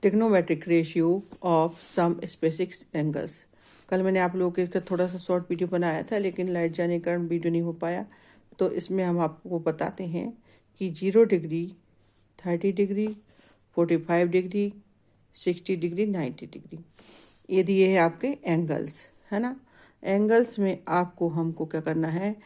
Trigonometric ratio of some specific angles. कल मैंने आप लोगों के इसका थोड़ा सा शॉर्ट वीडियो बनाया था, लेकिन लाइट जाने के कारण वीडियो नहीं हो पाया। तो इसमें हम आपको बताते हैं कि 0 degree, 30 degree, 45 degree, 60 degree, 90 degree, ये दिए हैं आपके एंगल्स, है ना। एंगल्स में आपको हमको क्या करना है,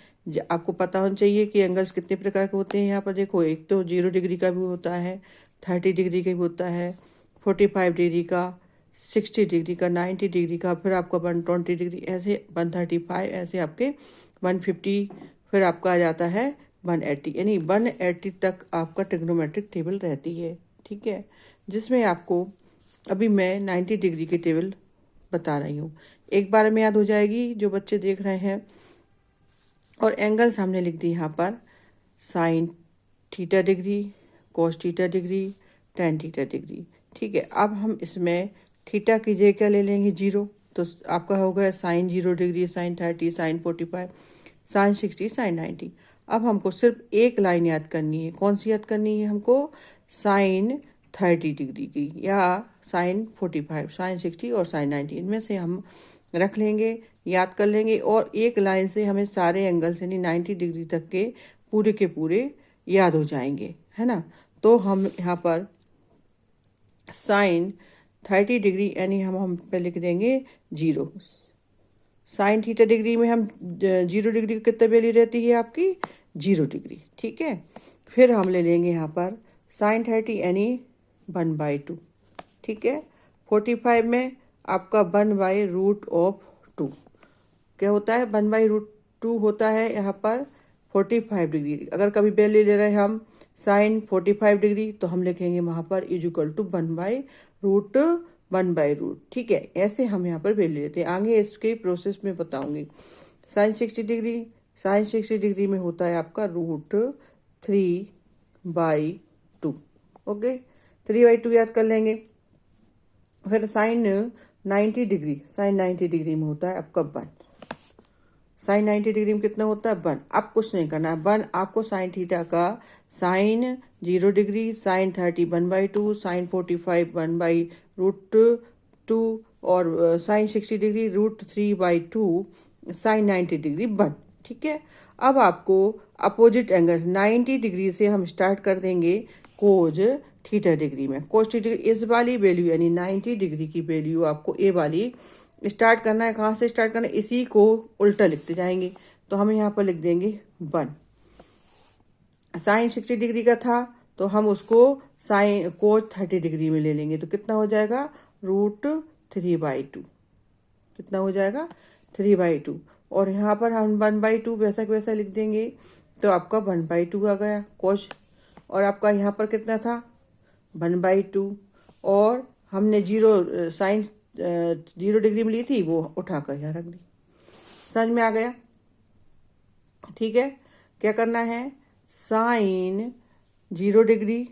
आपको पता होना चाहिए कि एंगल्स कितने प्रकार के होते हैं। यहाँ पर देखो, एक तो 0 डिग्री का भी होता है, 30 डिग्री का भी होता है, 45 डिग्री का, 60 डिग्री का, 90 डिग्री का, फिर आपका 120 डिग्री, ऐसे 135, ऐसे आपके 150, फिर आपका आ जाता है 180, यानी 180 तक आपका ट्रिग्नोमेट्रिक टेबल रहती है, ठीक है। जिसमें आपको अभी मैं 90 डिग्री की टेबल बता रही हूँ। एक बार में याद हो जाएगी जो बच्चे देख रहे हैं। और एंगल्स हमने लिख दी यहाँ पर sine theta degree, cos theta degree, tan theta degree, ठीक है। अब हम इसमें थीटा की जगह क्या ले लेंगे, 0, तो आपका हो गया sine 0 degree, sine 30, sine 45, sine 60, sine 90। अब हमको सिर्फ एक लाइन याद करनी है। कौन सी याद करनी है हमको? साइन 30 डिग्री की, या साइन 45, साइन 60 और साइन 90, इनमें से हम रख लेंगे, याद कर लेंगे। और एक लाइन से हमें सारे एंगल्स यानी 90 डिग्री तक के पूरे याद हो जाएंगे, है ना। तो हम यहाँ पर साइन 30 डिग्री यानी हम पे लिख देंगे 0। साइन थीटा डिग्री में हम 0 डिग्री की कितने वैल्यू रहती है आपकी? 0 डिग्री, ठीक है। फिर हम ले लेंगे यहाँ पर साइन 30 यानी 1/2, ठीक है। 45 में आपका 1/√2 क्या होता है? 1/√2 होता है यहाँ पर 45 डिग्री। अगर कभी वैल्यू ले रहे हैं हम साइन 45 डिग्री, तो हम लिखेंगे वहाँ पर = 1/√1/√, ठीक है। ऐसे हम यहाँ पर वैल्यू लेते हैं। आगे इसके प्रोसेस में बताऊंगी। साइन 60 डिग्री, साइन 60 डिग्री में होता है आपका √3/2, ओके। 3/2 याद कर लेंगे। फिर साइन 90 डिग्री, साइन 90 डिग्री में होता है आपका 1। साइन 90 डिग्री में कितना होता है? 1। अब कुछ नहीं करना है, 1 आपको साइन थीटा का साइन 0 डिग्री, साइन 30 1/2, साइन 45 1/√2 और साइन 60 डिग्री √3/2, साइन 90 डिग्री 1, ठीक है। अब आपको अपोजिट एंगल 90 डिग्री से हम स्टार्ट कर देंगे कोज थीटा डिग्री में। कोज थीटा इस वाली वैल्यू यानी 90 डिग्री की वैल्यू आपको ए वाली स्टार्ट करना है। कहाँ से स्टार्ट करना है? इसी को उल्टा लिखते जाएंगे। तो हम यहाँ पर लिख देंगे 1। साइन 60 डिग्री का था तो हम उसको साइन कोस 30 डिग्री में ले लेंगे, तो कितना हो जाएगा? √3/2। कितना हो जाएगा? 3/2। और यहाँ पर हम 1/2 वैसा के वैसा लिख देंगे, तो आपका 1/2 आ गया कोस। और आपका यहाँ पर कितना था? 1/2। और हमने 0 साइन 0 डिग्री में ली थी, वो उठाकर यहाँ रख दी। समझ में आ गया? ठीक है। क्या करना है? साइन 0 डिग्री,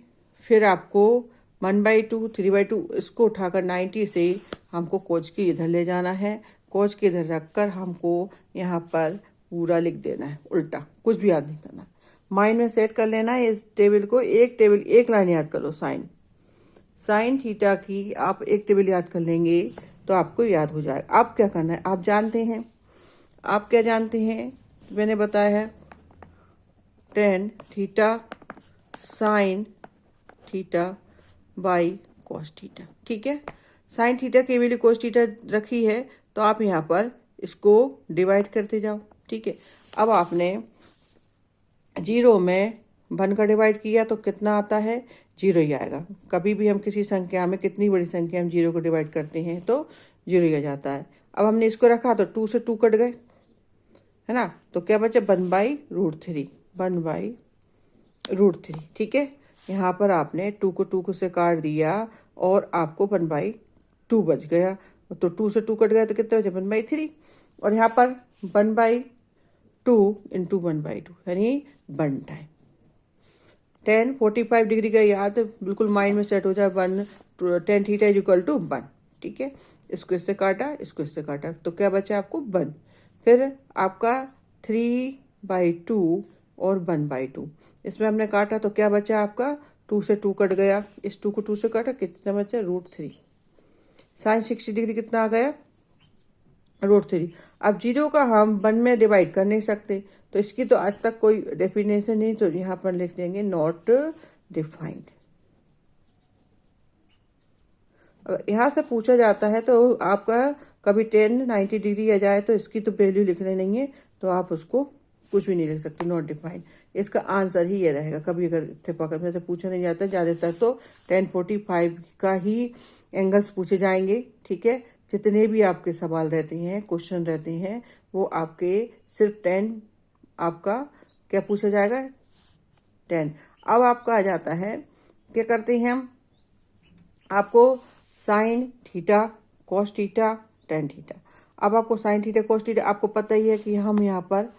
फिर आपको 1/2, 3/2, इसको उठाकर 90 से हमको कोज के इधर ले जाना है। कोज के इधर रखकर हमको यहाँ पर पूरा लिख देना है उल्टा, कुछ भी याद नहीं करना। माइंड में सेट कर लेना है इस टेबल को। एक लाइन याद कर लो। साइन थीटा की आप एक टेबल याद कर लेंगे तो आपको याद हो जाएगा। अब क्या करना है? आप जानते हैं, आप क्या जानते हैं? मैंने बताया है tan theta sine theta by cos theta, ठीक है। साइन थीटा के वैल्यू कॉस थीटा रखी है, तो आप यहाँ पर इसको डिवाइड करते जाओ, ठीक है। अब आपने 0 में 1 का डिवाइड किया तो कितना आता है? 0 ही आएगा। कभी भी हम किसी संख्या में, कितनी बड़ी संख्या हम 0 को डिवाइड करते हैं तो 0 ही आ जाता है। अब हमने इसको रखा तो 2 से 2 कट गए, है ना। तो क्या बचा? 1/√3, 1/√3, ठीक है। यहाँ पर आपने 2 को 2 से काट दिया और आपको 1/2 बच गया। तो 2 से 2 कट गया तो कितना बचा? 1/3। और यहाँ पर 1/2 इंटू 1/2 यानी 1 टाइम। 45 डिग्री का याद बिल्कुल माइंड में सेट हो जाए। 10 थीटा = 1, ठीक है। इसको इससे काटा, इसको इससे काटा, तो क्या बचा आपको? 1। फिर आपका 3/2 और 1/2, इसमें हमने काटा तो क्या बचा आपका? 2 से 2 कट गया, इस 2 को 2 से काटा, कितना बचा? √3। साइन 60 डिग्री कितना आ गया? √3। अब 0 का हम 1 में डिवाइड कर नहीं सकते, तो इसकी तो आज तक कोई डेफिनेशन नहीं, तो यहाँ पर लिख देंगे नॉट डिफाइंड। अगर यहाँ से पूछा जाता है तो आपका कभी 10 90 डिग्री आ जाए तो इसकी तो वैल्यू लिखनी नहीं है, तो आप उसको कुछ भी नहीं लिख सकते, नॉट डिफाइंड। इसका आंसर ही ये रहेगा। कभी अगर इत्तेफाक में से पूछा नहीं जाता, ज़्यादातर तो 1045 का ही एंगल्स पूछे जाएंगे। ठीक है, जितने भी आपके सवाल रहते हैं, क्वेश्चन रहते हैं, वो आपके सिर्फ 10 आपका क्या पूछा जाएगा? 10। अब आपका आ जाता है, क्या करते हैं हम, आपको sign theta, cos theta, tan theta. अब आपको साइन थीटा, कॉस थीटा आपको पता ही है कि हम यहाँ पर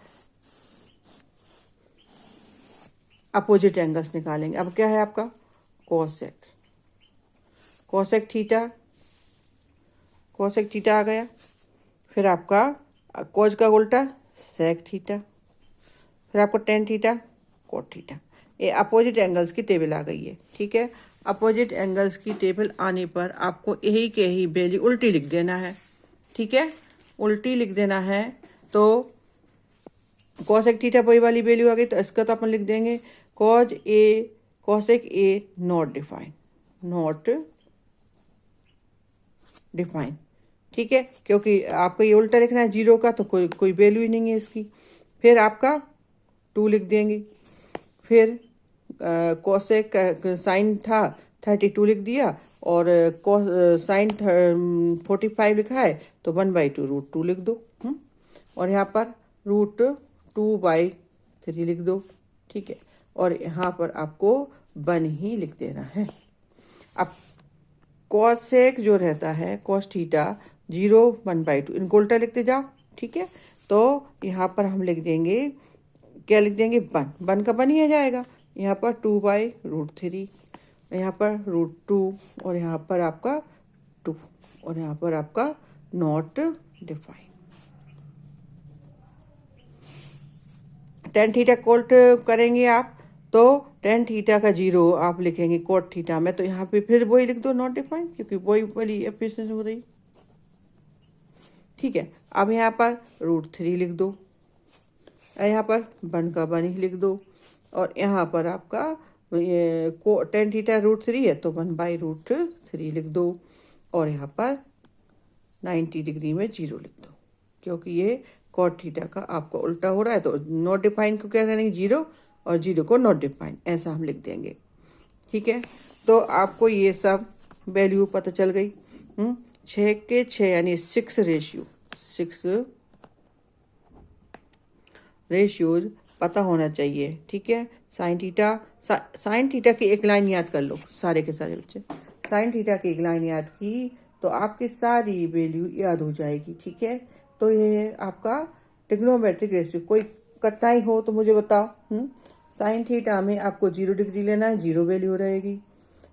अपोजिट एंगल्स निकालेंगे। अब क्या है आपका? Cosec, cosec theta, cosec theta आ गया। फिर आपका कोज का उल्टा सेक थीटा, फिर आपको टेन थीटा, कोट थीटा। ये अपोजिट एंगल्स की टेबल आ गई है। ठीक है, अपोजिट एंगल्स की टेबल आने पर आपको यही के ही वैल्यू उल्टी लिख देना है। ठीक है, उल्टी लिख देना है। तो कोसेक थीटा वही वाली वैल्यू आ गई, तो इसका तो अपन लिख देंगे cause A cosec A not define, not define. ठीक है, क्योंकि आपको ये उल्टा लिखना है 0 का, तो कोई वैल्यू ही नहीं है इसकी। फिर आपका 2 लिख देंगे। फिर कोसेक साइन था 32 लिख दिया, और साइन 45 लिखा है, तो 1/2 √2 लिख दो। और यहाँ पर √2/3 लिख दो। ठीक है, और यहाँ पर आपको 1 ही लिख देना है। अब कोसेक जो रहता है, कॉस थीटा 0 1/2, इनको उल्टा लिखते जाओ। ठीक है, तो यहाँ पर हम लिख देंगे, क्या लिख देंगे? 1 का 1 ही आ जाएगा। यहाँ पर 2/√3, यहाँ पर √2, और यहाँ पर आपका 2, और यहाँ पर आपका not define. Tan theta coat करेंगे आप, तो टेन थीटा का 0 आप लिखेंगे कोट थीटा में, तो यहाँ पे फिर वही लिख दो नॉट डिफाइन, क्योंकि वही वाली एप्लीकेशन हो रही। ठीक है, अब यहाँ पर √3 लिख दो, यहाँ पर 1 का 1 ही लिख दो, और यहाँ पर आपका ये टेन थीटा √3 है, तो 1/√3 लिख दो, और यहाँ पर 90 डिग्री में 0 लिख दो, क्योंकि ये कॉट थीटा का आपको उल्टा हो रहा है। तो नॉट डिफाइन को क्या करेंगे? 0, और 0 को नॉट डिफाइन, ऐसा हम लिख देंगे। ठीक है, तो आपको ये सब वैल्यू पता चल गई। 6 के 6 यानी 6 रेशियोज पता होना चाहिए। ठीक है, साइन थीटा की एक लाइन याद कर लो सारे के सारे बच्चे। साइन थीटा की एक लाइन याद की तो आपकी सारी वैल्यू याद हो जाएगी। ठीक है, तो ये आपका ट्रिग्नोमेट्रिक रेशियो। कोई कठिनाई हो तो मुझे बताओ। साइन थीटा में आपको 0 डिग्री लेना है, 0 वैल्यू रहेगी।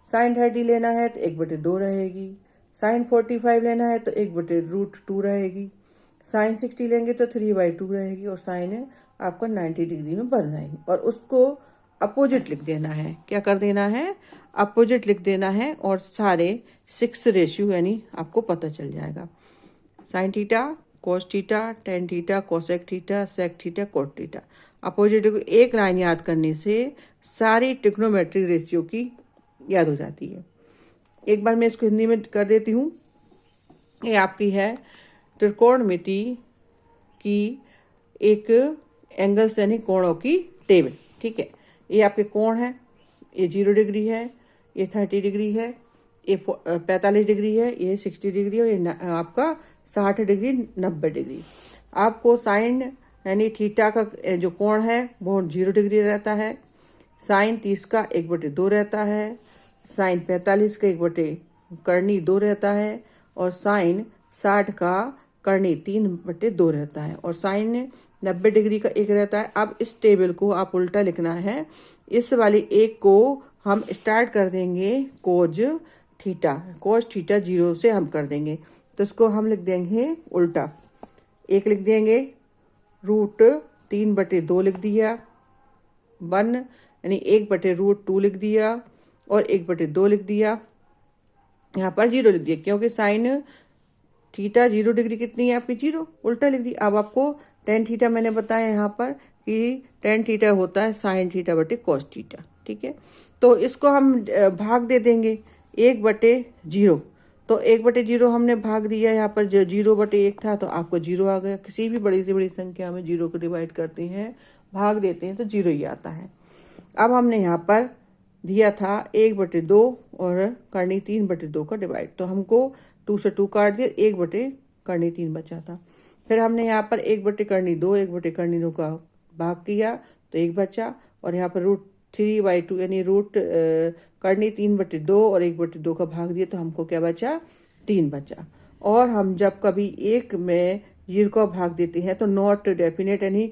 साइन 30 लेना है तो 1/2 रहेगी। साइन 45 लेना है तो 1/√2 रहेगी। साइन 60 लेंगे तो 3/2 रहेगी, और साइन आपका 90 डिग्री में बन रहेगी। और उसको अपोजिट लिख देना है। क्या कर देना है? अपोजिट लिख देना है, और सारे 6 रेशियो यानी आपको पता चल जाएगा। Sine theta, cos theta, tan theta, cosec theta, sec theta, cot theta. Opposite को एक लाइन याद करने से सारी ट्रिग्नोमेट्रिक रेशियो की याद हो जाती है। एक बार मैं इसको हिंदी में कर देती हूँ। ये आपकी है त्रिकोणमिति की एक एंगल्स यानी कोणों की टेबल। ठीक है, ये आपके कोण है, ये 0 डिग्री है, ये 30 डिग्री है, ये 45 डिग्री है, ये 60 डिग्री है, और ये आपका 60 डिग्री 90 डिग्री। आपको साइन यानी थीटा का जो कोण है वो 0 डिग्री रहता है। साइन 30 का 1/2 रहता है। साइन 45 का 1/2 रहता है, और साइन 60 का करनी 3/2 रहता है, और साइन 90 डिग्री का 1 रहता है। अब इस टेबल को आप उल्टा लिखना है। इस वाली एक को हम स्टार्ट कर देंगे कोज थीटा, कोज थीटा 0 से हम कर देंगे, तो इसको हम लिख देंगे उल्टा। 1 लिख देंगे, √3/2 लिख दिया, 1 यानी 1/√2 लिख दिया, और 1/2 लिख दिया। यहाँ पर 0 लिख दिया क्योंकि साइन थीटा 0 डिग्री कितनी है आपकी 0, उल्टा लिख दिया। अब आपको टेन थीटा मैंने बताया यहाँ पर कि टेन थीटा होता है साइन थीटा बटे कॉस थीटा। ठीक है, तो इसको हम भाग दे देंगे 1/0। तो 1/0 हमने भाग दिया, यहाँ पर 0/1 था तो आपको 0 आ गया। किसी भी बड़ी से बड़ी संख्या में 0 को डिवाइड करते हैं, भाग देते हैं तो 0 ही आता है। अब हमने यहाँ पर दिया था 1/2 और करनी 3/2 का डिवाइड, तो हमको 2 से 2 काट दिया, 1/3 बचा था। फिर हमने यहाँ पर 1/2 1/2 का भाग किया तो 1 बचा, और यहाँ पर √3/2 यानी करनी 3/2 और 1/2 का भाग दिया तो हमको क्या बचा 3 बचा। और हम जब कभी एक में 0 का भाग देते हैं तो नॉट डेफिनेट यानी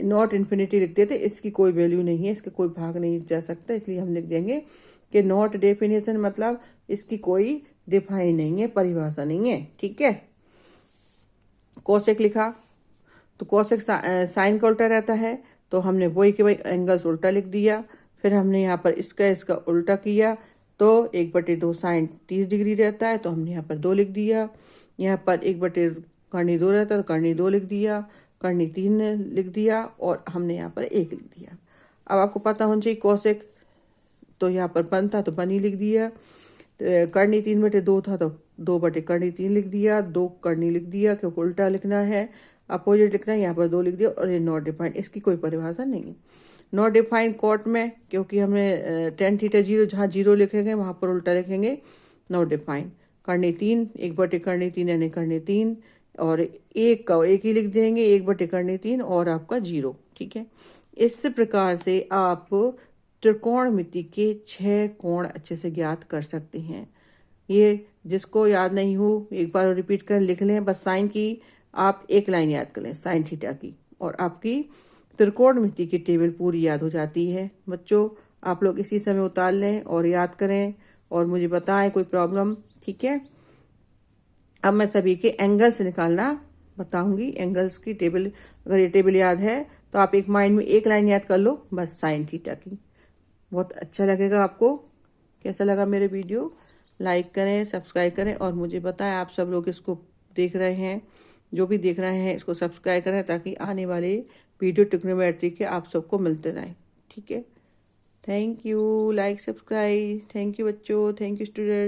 नॉट इन्फिनिटी लिख देते, इसकी कोई वैल्यू नहीं है, इसके कोई भाग नहीं जा सकता, इसलिए हम लिख देंगे कि नॉट डेफिनेशन मतलब इसकी कोई डिफाइन नहीं है, परिभाषा नहीं है। ठीक है, कोसेक लिखा तो कोसेक साइन का उल्टा रहता है, तो हमने वही के वही एंगल्स उल्टा लिख दिया। फिर हमने यहाँ पर इसका उल्टा किया तो 1/2 साइन 30 डिग्री रहता है, तो हमने यहाँ पर 2 लिख दिया। यहाँ पर 1/करनी 2 रहता है तो करनी 2 लिख दिया, करनी 3 लिख दिया, और हमने यहाँ पर 1 लिख दिया। अब आपको पता होना चाहिए कोसेक, तो यहाँ पर 1 था तो 1 ही लिख दिया। करनी 3/2 था तो 2/करनी 3 लिख दिया, 2 करनी लिख दिया क्योंकि उल्टा लिखना है, अपोजिट लिखना है, यहाँ पर 2 लिख दिया। और ये नॉट डिफाइंड, इसकी कोई परिभाषा नहीं है। नॉट डिफाइंड कॉट में क्योंकि हमने टेन थीटा 0 जहाँ 0 लिखेंगे वहाँ पर उल्टा लिखेंगे, नॉट डिफाइंड। करनी 3 1/करनी 3 यानी करनी 3, और 1 का 1 ही लिख देंगे, 1/करनी 3 और आपका 0। ठीक है, इस प्रकार से आप त्रिकोणमिति के 6 कोण अच्छे से ज्ञात कर सकते हैं। ये जिसको याद नहीं हो एक बार रिपीट कर लिख लें, बस साइन की आप एक लाइन याद कर लें साइन थीटा की, और आपकी त्रिकोणमिति की टेबल पूरी याद हो जाती है। बच्चों आप लोग इसी समय उतार लें और याद करें और मुझे बताएं कोई प्रॉब्लम। ठीक है, अब मैं सभी के एंगल्स निकालना बताऊंगी, एंगल्स की टेबल। अगर ये टेबल याद है तो आप एक माइंड में एक लाइन याद कर लो बस साइन थीटा की, बहुत अच्छा लगेगा आपको। कैसा लगा मेरे वीडियो, लाइक करें, सब्सक्राइब करें, और मुझे बताएं आप सब लोग इसको देख रहे हैं, जो भी देख रहे हैं इसको सब्सक्राइब करें ताकि आने वाले वीडियो ट्रिग्नोमेट्री के आप सबको मिलते रहें। ठीक है, thank you, like subscribe, thank you बच्चों, थैंक यू स्टूडेंट।